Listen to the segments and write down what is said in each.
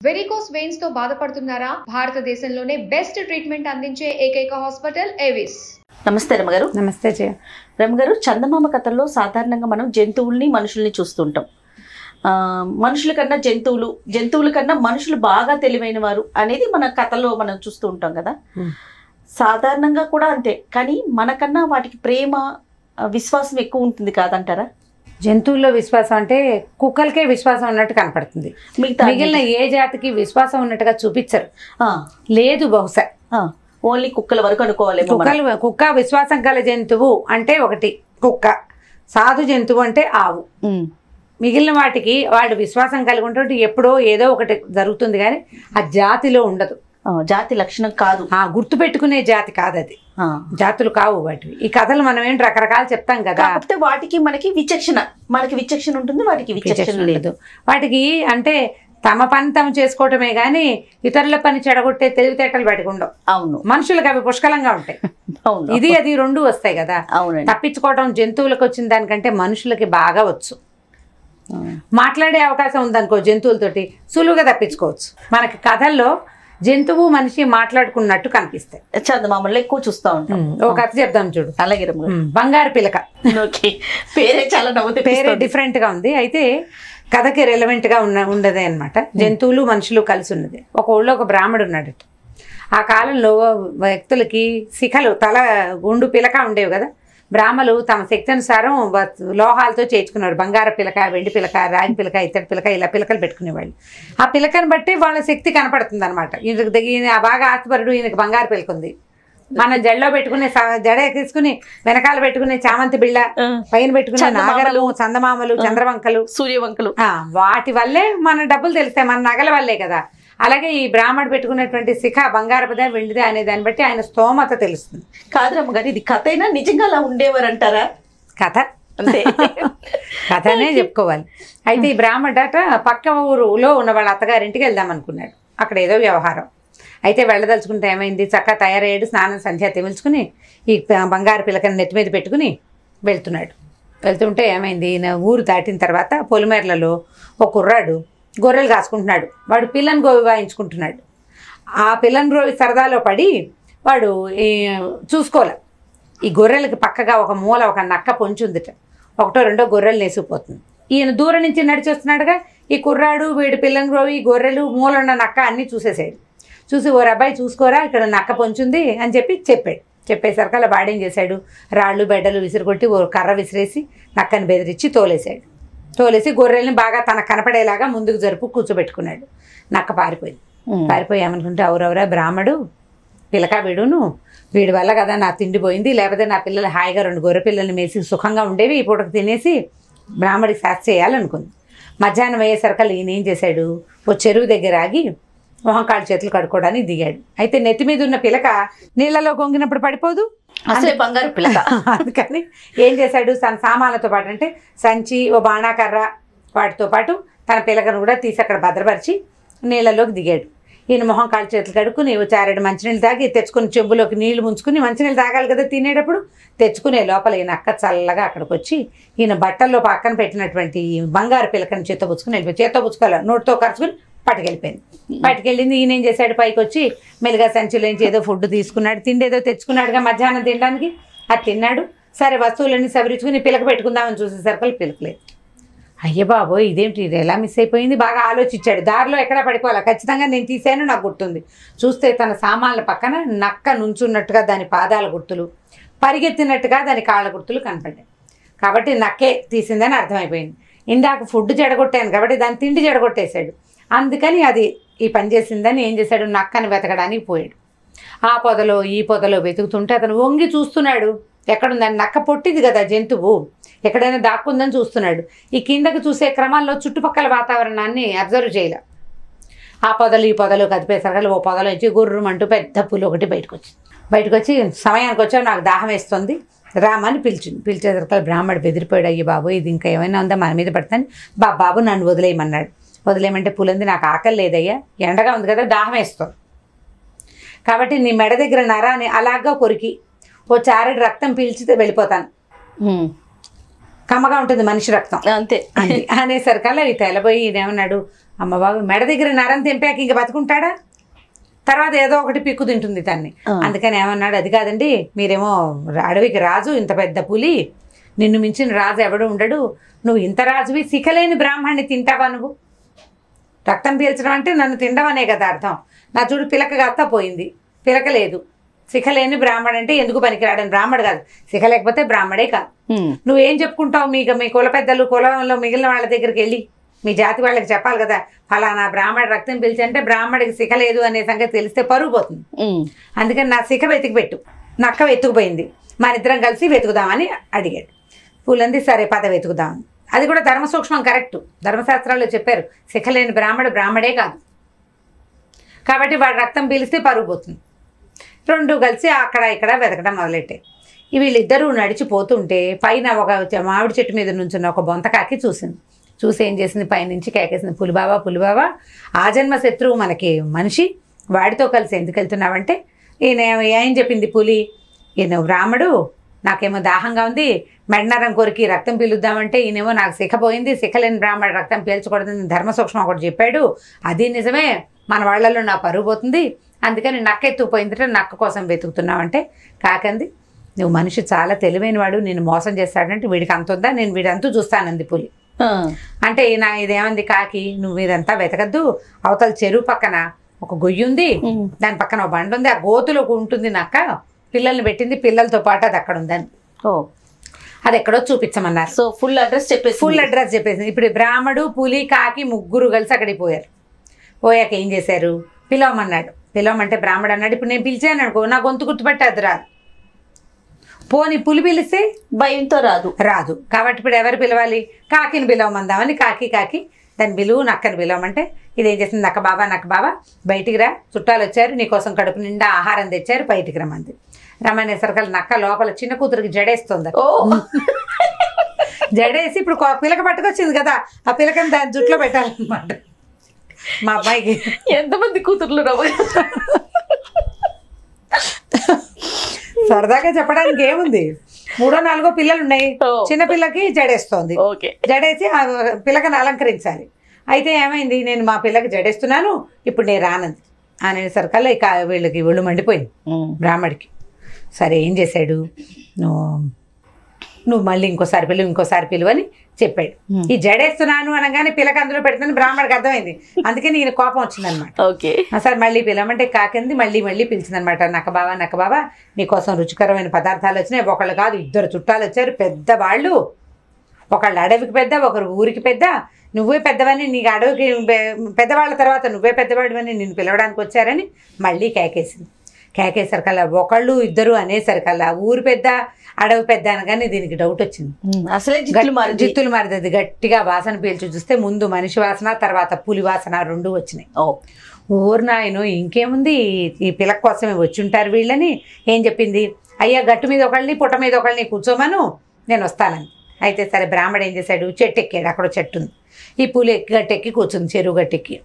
Varicose veins తో బాధపడుతున్నారా? భారతదేశంలోనే బెస్ట్ ట్రీట్మెంట్ అందించే ఏకైక హాస్పిటల్ ఏవిస్. నమస్తే రమగారు. నమస్తే రమగారు, చందమామ కథల్లో సాధారణంగా మనం జంతువుల్ని మనుషుల్ని చూస్తుంటాం. మనుషుల కన్నా జంతువుల కన్నా మనుషులు బాగా తెలివైన వారు అనేది మన కథలో మనం చూస్తూ ఉంటాం కదా. సాధారణంగా కూడా అంతే, కానీ మనకన్నా వాటికి ప్రేమ విశ్వాసం ఎక్కువ ఉంటుంది కాదంటారా? జంతువుల్లో విశ్వాసం అంటే కుక్కలకే విశ్వాసం ఉన్నట్టు కనపడుతుంది, మిగిలిన ఏ జాతికి విశ్వాసం ఉన్నట్టుగా చూపించరు. లేదు, బహుశా ఓన్లీ కుక్కల వరకు అనుకోవాలి. కుక్క విశ్వాసం గల జంతువు అంటే ఒకటి కుక్క, సాధు జంతువు అంటే ఆవు. మిగిలిన వాటికి వాడు విశ్వాసం కలిగి ఉంటుంటే ఎప్పుడో ఏదో ఒకటి జరుగుతుంది, కానీ ఆ జాతిలో ఉండదు. జాతి లక్షణం కాదు, గుర్తు పెట్టుకునే జాతి కాదు, అది జాతులు కావు వాటివి. ఈ కథలు మనం ఏంటి రకరకాలు చెప్తాం కదా, కాకపోతే వాటికి మనకి విచక్షణ ఉంటుంది, వాటికి విచక్షణ లేదు. వాటికి అంటే తమ పని తమ చేసుకోవటమే గాని ఇతరుల పని చెడగొట్టే తెలివితేటలు వాటికి ఉండవు. అవును, మనుషులకు అవి పుష్కలంగా ఉంటాయి. అవును, ఇది అది రెండు వస్తాయి కదా. అవును, తప్పించుకోవటం జంతువులకు వచ్చిన దానికంటే మనుషులకి బాగా వచ్చు. మాట్లాడే అవకాశం ఉందనుకో జంతువులతోటి సులువుగా తప్పించుకోవచ్చు. మనకి కథల్లో జంతువు మనిషి మాట్లాడుకున్నట్టు కనిపిస్తాయి. చందమామలో ఎక్కువ చూస్తూ ఉంటాం. ఒక కథ చెప్దాం చూడు. అలాగే బంగారు పిలక. పేరే చాలా నవ్వుతే, పేరే డిఫరెంట్ గా ఉంది, అయితే కథకి రెలవెంట్ గా ఉండదే అనమాట. జంతువులు మనుషులు కలిసి ఉన్నది. ఒక ఊళ్ళో ఒక బ్రాహ్మడు ఉన్నాడట. ఆ కాలంలో వ్యక్తులకి శిఖలు తల గుండు పిలక ఉండేవి కదా. బ్రాహ్మలు తమ శక్తి అనుసారం లోహాలతో చేర్చుకున్నారు. బంగార పిలక, వెండి పిలక, రాగి పిలక, ఇత్తడి పిలక, ఇలా పిలకలు పెట్టుకునేవాళ్ళు. ఆ పిలకను బట్టి వాళ్ళ శక్తి కనపడుతుంది అనమాట. ఈయన బాగా ఆస్తిపరుడు, ఈయనకి బంగారు పిలక ఉంది. మనం జడలో పెట్టుకునే జడ తీసుకుని వెనకాల పెట్టుకునే చామంతి బిళ్ళ, పైన పెట్టుకునే నాగరలు, చందమామలు, చంద్రవంకలు, సూర్యవంకలు, వాటి వల్లే మన డబ్బులు తెలుస్తాయి, మన నగల వల్లే కదా. అలాగే ఈ బ్రాహ్మడు పెట్టుకున్నటువంటి శిఖ బంగారపదే వెండిదే అనే దాన్ని బట్టి ఆయన స్తోమత తెలుస్తుంది. కాదు రమ్మగారు, ఇది కథ అయినా నిజంగా అలా ఉండేవారు అంటారా? కథ అంతే, కథనే చెప్పుకోవాలి. అయితే ఈ బ్రాహ్మడట పక్క ఊరులో ఉన్న వాళ్ళ అత్తగారింటికి వెళ్దాం అనుకున్నాడు. అక్కడ ఏదో వ్యవహారం అయితే వెళ్ళదలుచుకుంటే ఏమైంది, చక్కగా తయారయ్యాడు, స్నానం సంధ్య తెమిల్చుకుని ఈ బంగారు పిలకని నెత్తి మీద పెట్టుకుని వెళ్తుంటే ఏమైంది, ఈయన ఊరు దాటిన తర్వాత పొలిమేరలలో ఒక కుర్రాడు గొర్రెలు కాసుకుంటున్నాడు. వాడు పిల్లని గోవి వాయించుకుంటున్నాడు. ఆ పిల్లని గోవి సరదాలో పడి వాడు చూసుకోలే. ఈ గొర్రెలకి పక్కగా ఒక మూల ఒక నక్క పొంచుందిట. ఒకటో రెండో గొర్రెలు నేసిపోతుంది. ఈయన దూరం నుంచి నడిచొస్తున్నాడుగా. ఈ కుర్రాడు వీడి పిల్లని గోవి, గొర్రెలు, మూల ఉన్న నక్క అన్నీ చూసేసాడు. చూసి ఓ అబ్బాయి చూసుకోరా ఇక్కడ నక్క పొంచుంది అని చెప్పేసరికి అలా వాడేం చేశాడు, రాళ్ళు బెడ్డలు విసిరికొట్టి ఓ కర్ర విసిరేసి నక్కని బెదిరించి తోలేసి గొర్రెల్ని బాగా తనకు కనపడేలాగా ముందుకు జరుపు కూర్చోబెట్టుకున్నాడు. నక్క పారిపోయి ఏమనుకుంటే ఎవరెవరా బ్రాహ్మడు పిలక వీడి వల్ల కదా నా తిండి పోయింది, లేకపోతే నా పిల్లలు హాయిగా 2 గొర్రె పిల్లల్ని మేసి సుఖంగా ఉండేవి, ఈ పూటకు తినేసి బ్రాహ్మడికి శాస్త్ర చేయాలనుకుంది. మధ్యాహ్నం అయ్యేసరికి ఈయన ఏం చేశాడు, ఓ చెరువు దగ్గర ఆగి మొహం కాళ్ళు చేతులు కడుక్కోవడానికి దిగాడు. అయితే నెత్తి మీద ఉన్న పిలక నీళ్ళలో కొంగినప్పుడు పడిపోదు, అసలే బంగారు పిలక. అందుకని ఏం చేశాడు, తన సామాన్లతో పాటు అంటే సంచి, ఓ బాణాకర్ర, వాటితో పాటు తన పిలకను కూడా తీసి అక్కడ భద్రపరిచి నీళ్ళలోకి దిగాడు. ఈయన మొహం కాళ్ళు చేతులు కడుక్కుని ఓ 4 మంచినీళ్ళు తాగి తెచ్చుకుని చెంబులోకి నీళ్లు ముంచుకుని, మంచినీళ్ళు తాగాలి కదా తినేటప్పుడు, తెచ్చుకునే లోపల ఈయన అక్క చల్లగా అక్కడికి వచ్చి ఈయన బట్టల్లో పక్కన పెట్టినటువంటి బంగారు పిలకని చేత్తోపుచ్చుకోవాలి, నోటితో ఖర్చుకుని పట్టుకెళ్ళింది. ఈయన ఏం చేశాడు, పైకి వచ్చి మెల్లిగా సంచిలోంచి ఏదో ఫుడ్ తీసుకున్నాడు, తిండి ఏదో తెచ్చుకున్నాడుగా మధ్యాహ్నం తినడానికి. అది తిన్నాడు. సరే వస్తువులన్నీ సవరించుకుని పిలక పెట్టుకుందామని చూసేసరికి పిలకలేదు. అయ్య బాబోయ్ ఇదేంటి, ఇది ఎలా మిస్ అయిపోయింది, బాగా ఆలోచించాడు. దారిలో ఎక్కడా పడిపోవాలా, ఖచ్చితంగా నేను తీసాను, నాకు గుర్తుంది. చూస్తే తన సామాన్ల పక్కన నక్క నుంచున్నట్టుగా దాని పాదాల గుర్తులు, పరిగెత్తినట్టుగా దాని కాళ్ళ గుర్తులు కనపడ్డాయి. కాబట్టి నక్కే తీసిందని అర్థమైపోయింది. ఇందాక ఫుడ్ చెడగొట్టాను కాబట్టి దాని తిండి చెడగొట్టేశాడు. అందుకని అది ఈ పని చేసిందని ఏం చేశాడు, నక్కని వెతకడానికి పోయాడు. ఆ పొదలో ఈ పొదలో వెతుకుతుంటే అతను వంగి చూస్తున్నాడు ఎక్కడుందని. నక్క పొట్టిది కదా జంతువు, ఎక్కడైనా దాక్కుందని చూస్తున్నాడు. ఈ కిందకి చూసే క్రమంలో చుట్టుపక్కల వాతావరణాన్ని అబ్జర్వ్ చేయలే. ఆ పొదలు ఈ పొదలు కదిపేసరికి ఓ పొదలో వచ్చి గుర్రమంటూ పెద్ద పులి ఒకటి బయటకు వచ్చి సమయానికి వచ్చావు, నాకు దాహం వేస్తుంది, రామని పిలిచేసరికి బ్రాహ్మడు బెదిరిపోయాడు. అయ్యి బాబు ఇది ఇంకా ఏమైనా ఉందా మన మీద పడతాను, బాబు నన్ను వదిలేయమన్నాడు. వదిలేయమంటే పులింది, నాకు ఆకలి లేదయ్యా, ఎండగా ఉంది కదా దాహం వేస్తాం, కాబట్టి నీ మెడ దగ్గర నరాన్ని అలాగా కొరికి ఓ 4 రక్తం పీల్చితే వెళ్ళిపోతాను, కమ్మగా ఉంటుంది మనిషి రక్తం అంతే అనేసరికల్లా ఈ తెలబోయి ఏమన్నాడు, అమ్మ బాబు మెడ దగ్గర నరం తెంపాక ఇంక బతుకుంటాడా? తర్వాత ఏదో ఒకటి పిక్కు తింటుంది తన్ని. అందుకని ఏమన్నాడు, అది కాదండి, మీరేమో అడవికి రాజు, ఇంత పెద్ద పులి, నిన్ను మించిన రాజు ఎవడు ఉండడు, నువ్వు ఇంత రాజువి శిఖలేని బ్రాహ్మణ్ణి తింటావా? నువ్వు రక్తం పీల్చడం అంటే నన్ను తినడం కదా అర్థం. నా చూడు పిలక కాస్తా పోయింది, పిలక లేదు. శిఖలేని బ్రాహ్మడు అంటే ఎందుకు పనికిరాడని బ్రాహ్మడు కాదు, శిఖ లేకపోతే బ్రాహ్మడే కాదు. నువ్వేం చెప్పుకుంటావు? మీ కుల పెద్దలు, కులంలో మిగిలిన వాళ్ళ దగ్గరికి వెళ్ళి మీ జాతి వాళ్ళకి చెప్పాలి కదా, ఫలానా బ్రాహ్మడు రక్తం పిలిచి అంటే బ్రాహ్మడికి శిఖ లేదు అనే సంగతి తెలిస్తే పరుగు పోతుంది. అందుకని నా శిఖ వెతికి పెట్టు. నక్క వెతుకుపోయింది, మన ఇద్దరం కలిసి వెతుకుదామని అడిగాడు. పూలంది సరే పద వెతుకుదామని. అది కూడా ధర్మ సూక్ష్మం కరెక్ట్. ధర్మశాస్త్రాల్లో చెప్పారు శిఖ లేని బ్రాహ్మడే కాదు, కాబట్టి వాడు రక్తం పీలిస్తే పరుగు పోతుంది. రెండు కలిసి అక్కడ ఇక్కడ వెతకడం మొదలెట్టాయి. వీళ్ళిద్దరూ నడిచిపోతుంటే పైన ఒక మామిడి చెట్టు మీద నుంచున్న ఒక బొంతకాకి చూసింది. చూసి ఏం చేసింది, పైనుంచి కేకేసింది, పులిబాబా, ఆ జన్మ శత్రువు మనకి మనిషి, వాడితో కలిసి ఎందుకు వెళ్తున్నావంటే, ఈయన ఏం చెప్పింది పులి, ఈయన బ్రాహ్మడు, నాకేమో దాహంగా ఉంది, మెడనరం కొరికి రక్తం పీలుద్దామంటే ఈయనేమో నాకు శిఖ పోయింది, శిఖలేని బ్రాహ్మడు రక్తం పీల్చకూడదని ధర్మ సూక్ష్మం ఒకటి చెప్పాడు, అది నిజమే, మన వాళ్ళల్లో నా పరుగు పోతుంది, అందుకని నక్క ఎత్తుకుపోయిందంటే నక్క కోసం వెతుకుతున్నావంటే, కాకంది నువ్వు మనిషి చాలా తెలివైన వాడు, నేను మోసం చేస్తాడంటే వీడికి అంత ఉందా, నేను వీడంతా చూస్తానంది పులి. అంటే ఇదేమంది కాకి, నువ్వు మీరంతా వెతకద్దు, అవతల చెరువు పక్కన ఒక గొయ్యి ఉంది, దాని పక్కన ఒక బండ ఉంది, ఆ గోతులో ఉంటుంది నక్క, పిల్లల్ని పెట్టింది, పిల్లలతో పాటు అది అక్కడ ఉందని. అది ఎక్కడో చూపించమన్నారు. సో ఫుల్ అడ్రస్ చెప్పేసింది. ఇప్పుడు బ్రాహ్మడు, పులి, కాకి ముగ్గురు కలిసి అక్కడికి పోయారు. పోయాక ఏం చేశారు, పిలవమన్నాడు. పిలవమంటే బ్రాహ్మడు అన్నాడు, ఇప్పుడు నేను పిలిచాను అనుకో నా గొంతు గుర్తుపట్టి అది రాదు, పోని పులి పిలిస్తే భయంతో రాదు, కాబట్టి ఇప్పుడు ఎవరు పిలవాలి, కాకిని పిలవమందామని కాకి దాన్ని పిలువు, నక్కని పిలవమంటే ఇదేం చేసింది, నక్క బాబా బయటికి రా, చుట్టాలు వచ్చారు, నీకోసం కడుపు నిండా ఆహారం తెచ్చారు, బయటికి రమ్మంది. రమ్మనేసరికల్ నక్క లోపల చిన్న కూతురికి జడేస్తుంది. జడేసి ఇప్పుడు పిలక పట్టుకొచ్చింది కదా, ఆ పిలకని దాని జుట్లో పెట్టాలన్నమాట. మా అబ్బాయికి ఎంతమంది కూతుర్లు సరదాగా చెప్పడానికి ఏముంది, 3 or 4 పిల్లలు ఉన్నాయి, చిన్న పిల్లకి జడేస్తోంది, జడేసి ఆ పిల్లకని అలంకరించాలి. అయితే ఏమైంది, నేను మా పిల్లకి జడేస్తున్నాను, ఇప్పుడు నేను రానంది అనేసరికల్లా ఇక వీళ్ళకి ఒళ్ళు మండిపోయింది బ్రాహ్మడికి. సరే ఏం చేశాడు, నువ్వు మళ్ళీ ఇంకోసారి పిలువు అని చెప్పాడు. ఈ జడేస్తున్నాను అనగానే పిల్లకి అందులో పెడుతుంది, బ్రాహ్మడికి అర్థమైంది, అందుకని ఈయన కోపం వచ్చిందనమాట. సరే మళ్ళీ పిలవమంటే కాకింది, మళ్ళీ పిలిచిందనమాట. నక్క బావా నీకోసం రుచికరమైన పదార్థాలు వచ్చినాయి, ఒకళ్ళు కాదు 2 చుట్టాలు వచ్చారు, పెద్దవాళ్ళు, ఒకళ్ళు అడవికి పెద్ద, ఒకరు ఊరికి పెద్ద, నువ్వే పెద్దవని, నీకు అడవికి పెద్దవాళ్ళ తర్వాత నువ్వే పెద్దవాడివని నిన్ను పిలవడానికి వచ్చారని మళ్ళీ కేకేసరికల్లా 1, 2 అనేసరికల్లా ఊరు పెద్ద అడవి పెద్ద అనగానే దీనికి డౌట్ వచ్చింది. అసలే జిత్తులు మారిది, గట్టిగా వాసన పీల్చి చూస్తే ముందు మనిషి వాసన, తర్వాత పులి వాసన 2 వచ్చినాయి. ఊరు నాయను ఇంకేముంది, ఈ పిల్లక కోసమే వచ్చి ఉంటారు వీళ్ళని. ఏం చెప్పింది, అయ్యా గట్టు మీద ఒకళ్ళని పుట్ట మీద ఒకళ్ళని కూర్చోమను, నేను వస్తానని. అయితే సరే బ్రాహ్మడు ఏం చేశాడు, చెట్టు ఎక్కాడు, అక్కడ చెట్టు ఉంది, ఈ పులి గట్టెక్కి కూర్చుంది, చెరువు గట్టెక్కి.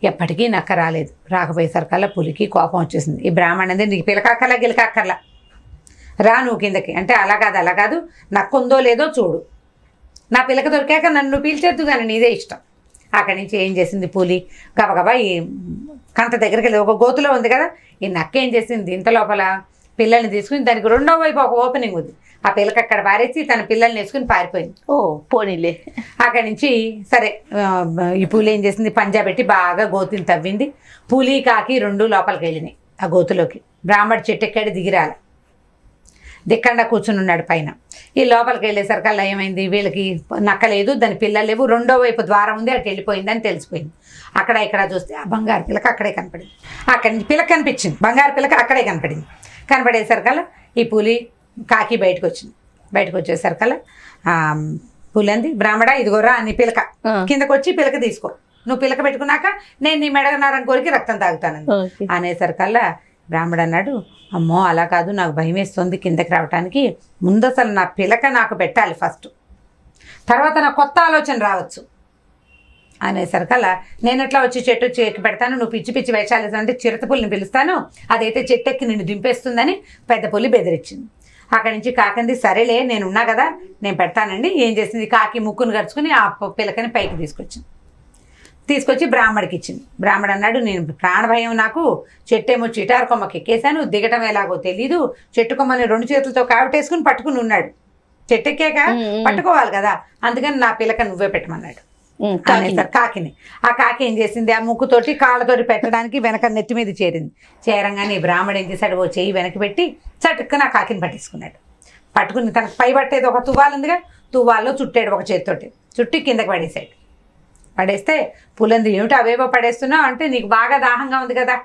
ఎప్పటికీ నక్క రాలేదు. రాకపోయేసరికల్లా పులికి కోపం వచ్చేసింది. ఈ బ్రాహ్మణ్ అంటే నీకు పిలకక్కర్లా గిలకక్కర్లా, రా నువ్వు కిందకి అంటే, అలా కాదు నక్క ఉందో లేదో చూడు, నా పిలక దొరికాక నన్ను పీల్చేద్దు కానీ నీదే ఇష్టం. అక్కడి నుంచి ఏం చేసింది పులి, గబగబా ఈ కంట దగ్గరికి వెళ్ళి, ఒక గోతులో ఉంది కదా, ఈ నక్క ఏం చేసింది, ఇంత లోపల పిల్లల్ని తీసుకుని దానికి 2వ వైపు ఒక ఓపెనింగ్ ఉంది, ఆ పిల్లక అక్కడ పారేసి తన పిల్లల్ని వేసుకుని పారిపోయింది. పోనీలే. అక్కడి నుంచి సరే ఈ పులి ఏం చేసింది, పంజా పెట్టి బాగా గోతుని తవ్వింది. పులి కాకి 2 లోపలికి వెళ్ళినాయి ఆ గోతులోకి. బ్రాహ్మడు చెట్టు ఎక్కాడు, దిగిరాలి, దిక్కండా కూర్చుని ఉన్నాడు పైన. ఈ లోపలికి వెళ్ళేసరికల్లా ఏమైంది, వీళ్ళకి నక్కలేదు, దాని పిల్లలు లేవు, 2వ వైపు ద్వారం ఉంది, అటు వెళ్ళిపోయిందని తెలిసిపోయింది. అక్కడ ఇక్కడ చూస్తే ఆ బంగారు పిలక అక్కడే కనపడింది. అక్కడి నుంచి పిలక కనిపించింది, బంగారు పిలక అక్కడే కనపడింది. కనపడేసరికల్లా ఈ పులి కాకి బయటకు వచ్చేసరికల్లా పులి అంది, బ్రాహ్మడా ఇదిగోరా అని పిలక కిందకు వచ్చి పిలక తీసుకో, నువ్వు పిలక పెట్టుకున్నాక నేను నీ మెడగనారం కోరికి రక్తం తాగుతాను అనేసరికల్లా బ్రాహ్మడు అన్నాడు, అమ్మో అలా కాదు, నాకు భయం వేస్తుంది కిందకి రావటానికి, ముందు అసలు నా పిలక నాకు పెట్టాలి ఫస్ట్, తర్వాత నా కొత్త ఆలోచన రావచ్చు అనేసరికల్లా నేను ఎట్లా వచ్చి చెట్టు ఎక్కి పెడతాను, నువ్వు పిచ్చి వేషాలు అంటే చిరుత పులిని పిలుస్తాను, అదైతే చెట్టు ఎక్కి నిన్ను దింపేస్తుందని పెద్ద పులి బెదిరించింది. అక్కడి నుంచి కాకంది, సరేలే నేనున్నా కదా నేను పెడతానండి. ఏం చేసింది, కాకి ముక్కును గరుచుకుని ఆ పిలకని పైకి తీసుకొచ్చి బ్రాహ్మడికి ఇచ్చింది. బ్రాహ్మడు అన్నాడు, నేను ప్రాణభయం, నాకు చెట్టేమో చిటారు కొమ్మకి ఎక్కేశాను, దిగటం ఎలాగో తెలీదు, చెట్టు కొమ్మని 2 చేతులతో కావిటేసుకుని పట్టుకుని ఉన్నాడు. చెట్టు ఎక్కాక పట్టుకోవాలి కదా, అందుకని నా పిల్లక నువ్వే పెట్టమన్నాడు అనేసారు కాకిని. ఆ కాకి ఏం చేసింది, ఆ ముక్కుతోటి కాళ్ళతోటి పెట్టడానికి వెనక నెత్తి మీద చేరింది. చేరంగానే బ్రాహ్మడు ఏం చేశాడు, ఓ చెయ్యి వెనక్కి పెట్టి చటుక్కున ఆ కాకిని పట్టేసుకున్నాడు. పట్టుకుని తనకు పై పట్టేది ఒక తువ్వాలు ఉందిగా, తువ్వాల్లో చుట్టాడు ఒక చేతితోటి, చుట్టి కిందకి పడేసాడు. పడేస్తే పులంది, ఏమిటి అవేవో పడేస్తున్నావు అంటే, నీకు బాగా దాహంగా ఉంది కదా,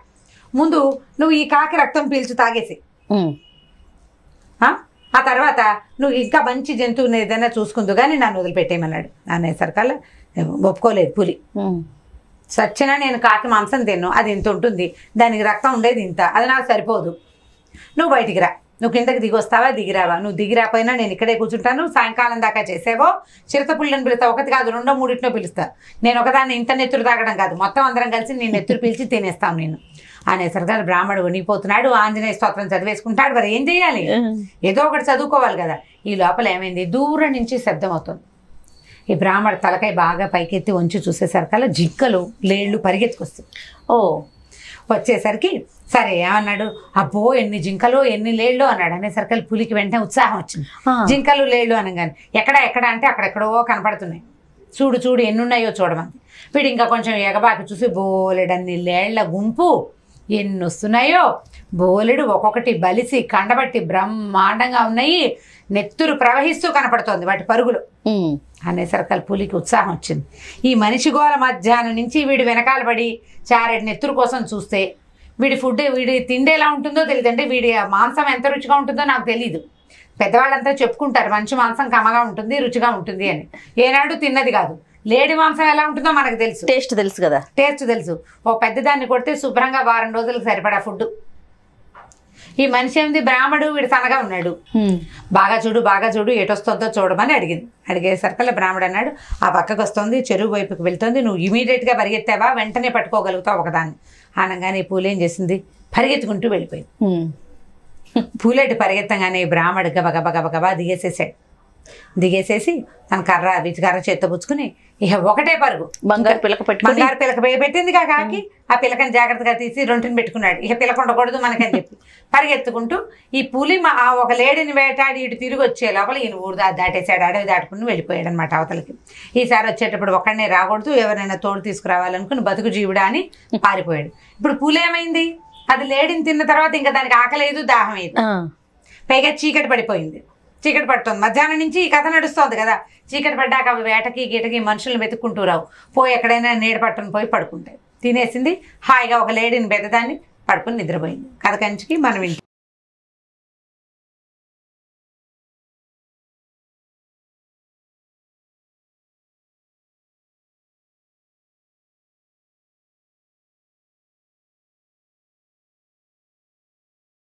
ముందు నువ్వు ఈ కాకి రక్తం పీల్చి తాగేసి, ఆ తర్వాత నువ్వు ఇంకా మంచి జంతువుని ఏదైనా చూసుకుందు కానీ నన్ను వదిలిపెట్టేయమన్నాడు. అనేసరికల్లా ఒప్పుకోలేదు పులి. సచ్చినా నేను కాకి మాంసం తిన్ను, అది ఇంత ఉంటుంది, దానికి రక్తం ఉండేది ఇంత, అది నాకు సరిపోదు, నువ్వు బయటికి రా, నువ్వు కిందకి దిగి వస్తావా దిగిరావా, నువ్వు దిగిరాపోయినా నేను ఇక్కడే కూర్చుంటాను, సాయంకాలం దాకా చేసేవో చిరుతపుల్లని పిలుస్తా, 1 కాదు 2, 3 పిలుస్తా, నేను ఒకదాన్ని ఇంత నెత్తురు తాగడం కాదు, మొత్తం అందరం కలిసి నేను నెత్తురు పీల్చి తినేస్తాను నేను అనేసరిగా బ్రాహ్మడు వణిపోతున్నాడు. ఆంజనేయ స్తోత్రం చదివేసుకుంటాడు. మరి ఏం చేయాలి, ఏదో ఒకటి చదువుకోవాలి కదా. ఈ లోపల ఏమైంది, దూరం నుంచి శబ్దం అవుతుంది. ఈ బ్రాహ్మడు తలకాయ బాగా పైకెత్తి వంచి చూసేసరికల్లా జింకలు లేళ్ళు పరిగెత్తుకొస్తాయి. వచ్చేసరికి సరే ఏమన్నాడు, అబ్బో ఎన్ని జింకలు ఎన్ని లేళ్ళు అన్నాడు. అనేసరికి పులికి వెంటనే ఉత్సాహం వచ్చింది. జింకలు లేళ్ళు అనగానే ఎక్కడ అంటే అక్కడెక్కడో కనపడుతున్నాయి, చూడు చూడు ఎన్నున్నాయో చూడమంది. వీడు ఇంకా కొంచెం ఎగబాకి చూసి బోలెడన్ని లేళ్ల గుంపు ఎన్ని వస్తున్నాయో, బోలెడు ఒక్కొక్కటి బలిసి కండబట్టి బ్రహ్మాండంగా ఉన్నాయి, నెత్తురు ప్రవహిస్తూ కనపడుతోంది వాటి పరుగులు. అనేసరికి పులికి ఉత్సాహం వచ్చింది. ఈ మనిషి గోల మధ్యాహ్నం నుంచి వీడు వెనకాల పడి చారెడు నెత్తురు కోసం చూస్తే, వీడి తిండి ఎలా ఉంటుందో తెలియదు, అంటే వీడి మాంసం ఎంత రుచిగా ఉంటుందో నాకు తెలీదు. పెద్దవాళ్ళంతా చెప్పుకుంటారు మంచి మాంసం కమ్మగా ఉంటుంది రుచిగా ఉంటుంది అని, ఏనాడు తిన్నది కాదు. లేడి మాంసం ఎలా ఉంటుందో మనకు తెలుసు, టేస్ట్ తెలుసు కదా, టేస్ట్ తెలుసు. ఓ పెద్దదాన్ని కొడితే శుభ్రంగా 1 వారం రోజులకు సరిపడా ఫుడ్. ఈ మనిషి ఏమిది, బ్రాహ్మడు వీడు సన్నగా ఉన్నాడు, బాగా చూడు ఎటొస్తుందో చూడమని అడిగింది. అడిగేసరికల్లా బ్రాహ్మడు అన్నాడు, ఆ పక్కకు వస్తుంది, చెరువు వైపుకి వెళ్తుంది, నువ్వు ఇమీడియట్గా పరిగెత్తావా వెంటనే పట్టుకోగలుగుతావు ఒకదాన్ని అనగానే పూలు ఏం చేసింది, పరిగెత్తుకుంటూ వెళ్ళిపోయింది. పూలేటి పరిగెత్తగానే బ్రాహ్మడు గబగబా దిగేసేసి తన కర్ర చేత్తో పుచ్చుకుని ఇక ఒకటే పరుగు, బంగారు పిలక పెట్టింది కాకి, ఆ పిలకని జాగ్రత్తగా తీసి 2 పెట్టుకున్నాడు. ఇక పిలక ఉండకూడదు మనకని చెప్పి పరిగెత్తుకుంటూ ఈ పులి ఒక లేడిని వేటాడి ఇటు తిరిగి వచ్చే లోపల ఈయన ఊరు దాటేశాడు, అడవి దాటుకుని వెళ్ళిపోయాడు అనమాట అవతలకి. ఈసారి వచ్చేటప్పుడు ఒక్కడనే రాకూడదు, ఎవరైనా తోడు తీసుకురావాలనుకుని బతుకు జీవుడా అని పారిపోయాడు. ఇప్పుడు పులి ఏమైంది, అది లేడిని తిన్న తర్వాత ఇంకా దానికి ఆకలేదు దాహం లేదు, పైగా చీకటి పడిపోయింది. చీకటి పడుతుంది, మధ్యాహ్నం నుంచి ఈ కథ నడుస్తోంది కదా. చీకటి పడ్డాక అవి వేటకి గీటకి మనుషులను వెతుక్కుంటూ రావు, పోయి ఎక్కడైనా నీడ పట్టుకుని పోయి పడుకుంటాయి. తినేసింది హాయిగా, ఒక లేడీని పెద్దదాన్ని పడుకుని నిద్రపోయింది. కథ కంచికి మనం